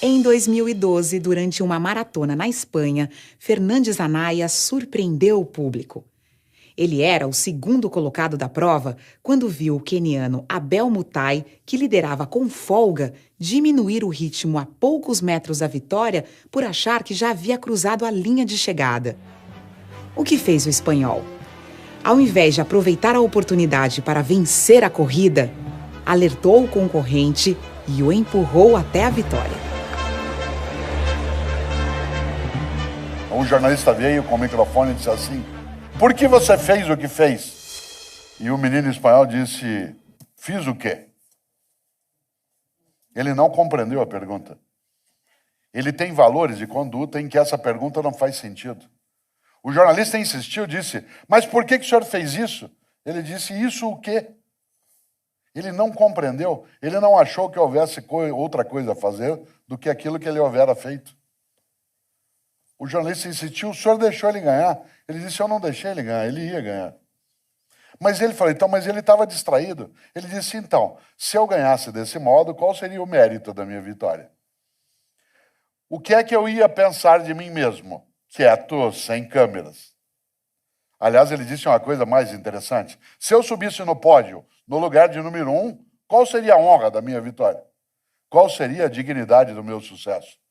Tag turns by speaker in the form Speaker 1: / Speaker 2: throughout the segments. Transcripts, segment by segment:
Speaker 1: Em 2012, durante uma maratona na Espanha, Fernandes Anaya surpreendeu o público. Ele era o segundo colocado da prova quando viu o queniano Abel Mutai, que liderava com folga, diminuir o ritmo a poucos metros da vitória por achar que já havia cruzado a linha de chegada. O que fez o espanhol? Ao invés de aproveitar a oportunidade para vencer a corrida, alertou o concorrente e o empurrou até a vitória.
Speaker 2: Um jornalista veio com o microfone e disse assim: "Por que você fez o que fez?" E o menino espanhol disse: "Fiz o quê?" Ele não compreendeu a pergunta. Ele tem valores de conduta em que essa pergunta não faz sentido. O jornalista insistiu, disse: "Mas por que o senhor fez isso?" Ele disse: "Isso o quê?" Ele não compreendeu, ele não achou que houvesse outra coisa a fazer do que aquilo que ele houvera feito. O jornalista insistiu: "O senhor deixou ele ganhar?" Ele disse: "Eu não deixei ele ganhar, ele ia ganhar." Mas ele falou: "Então, mas ele estava distraído." Ele disse: "Então, se eu ganhasse desse modo, qual seria o mérito da minha vitória? O que é que eu ia pensar de mim mesmo, quieto, sem câmeras?" Aliás, ele disse uma coisa mais interessante: se eu subisse no pódio, no lugar de número 1, qual seria a honra da minha vitória? Qual seria a dignidade do meu sucesso?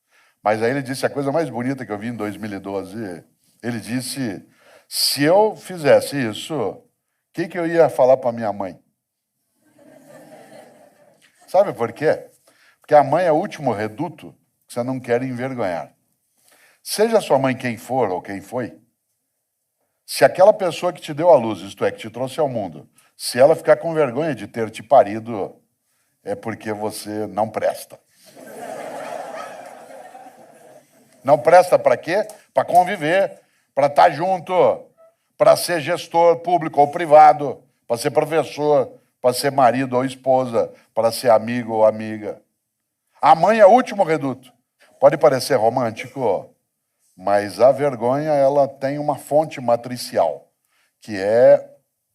Speaker 2: Mas aí ele disse a coisa mais bonita que eu vi em 2012. Ele disse: se eu fizesse isso, o que eu ia falar para minha mãe? Sabe por quê? Porque a mãe é o último reduto que você não quer envergonhar. Seja sua mãe quem for ou quem foi, se aquela pessoa que te deu a luz, isto é, que te trouxe ao mundo, se ela ficar com vergonha de ter te parido, é porque você não presta. Não presta para quê? Para conviver, para estar junto, para ser gestor público ou privado, para ser professor, para ser marido ou esposa, para ser amigo ou amiga. A mãe é o último reduto. Pode parecer romântico, mas a vergonha, ela tem uma fonte matricial, que é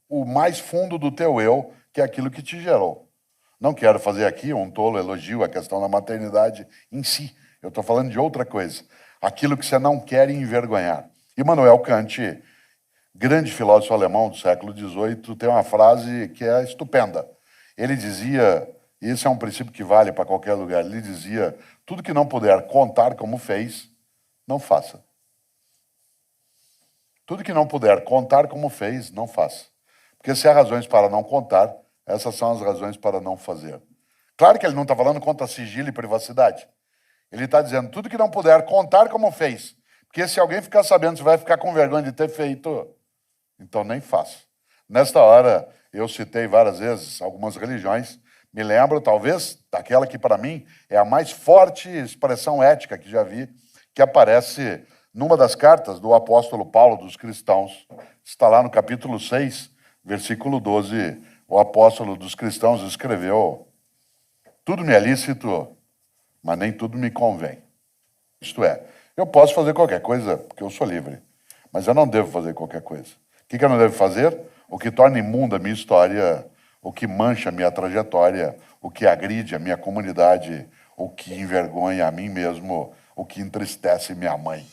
Speaker 2: o mais fundo do teu eu, que é aquilo que te gerou. Não quero fazer aqui um tolo elogio à questão da maternidade em si. Eu estou falando de outra coisa. Aquilo que você não quer envergonhar. Immanuel Kant, grande filósofo alemão do século XVIII, tem uma frase que é estupenda. Ele dizia, e esse é um princípio que vale para qualquer lugar, ele dizia: tudo que não puder contar como fez, não faça. Tudo que não puder contar como fez, não faça. Porque se há razões para não contar, essas são as razões para não fazer. Claro que ele não está falando contra sigilo e privacidade. Ele está dizendo: tudo que não puder contar como fez. Porque se alguém ficar sabendo, você vai ficar com vergonha de ter feito, então nem faça. Nesta hora, eu citei várias vezes algumas religiões. Me lembro, talvez, daquela que para mim é a mais forte expressão ética que já vi, que aparece numa das cartas do apóstolo Paulo dos cristãos. Está lá no capítulo 6, versículo 12. O apóstolo dos cristãos escreveu: tudo me é lícito, mas nem tudo me convém. Isto é, eu posso fazer qualquer coisa, porque eu sou livre, mas eu não devo fazer qualquer coisa. O que eu não devo fazer? O que torna imunda a minha história, o que mancha a minha trajetória, o que agride a minha comunidade, o que envergonha a mim mesmo, o que entristece minha mãe.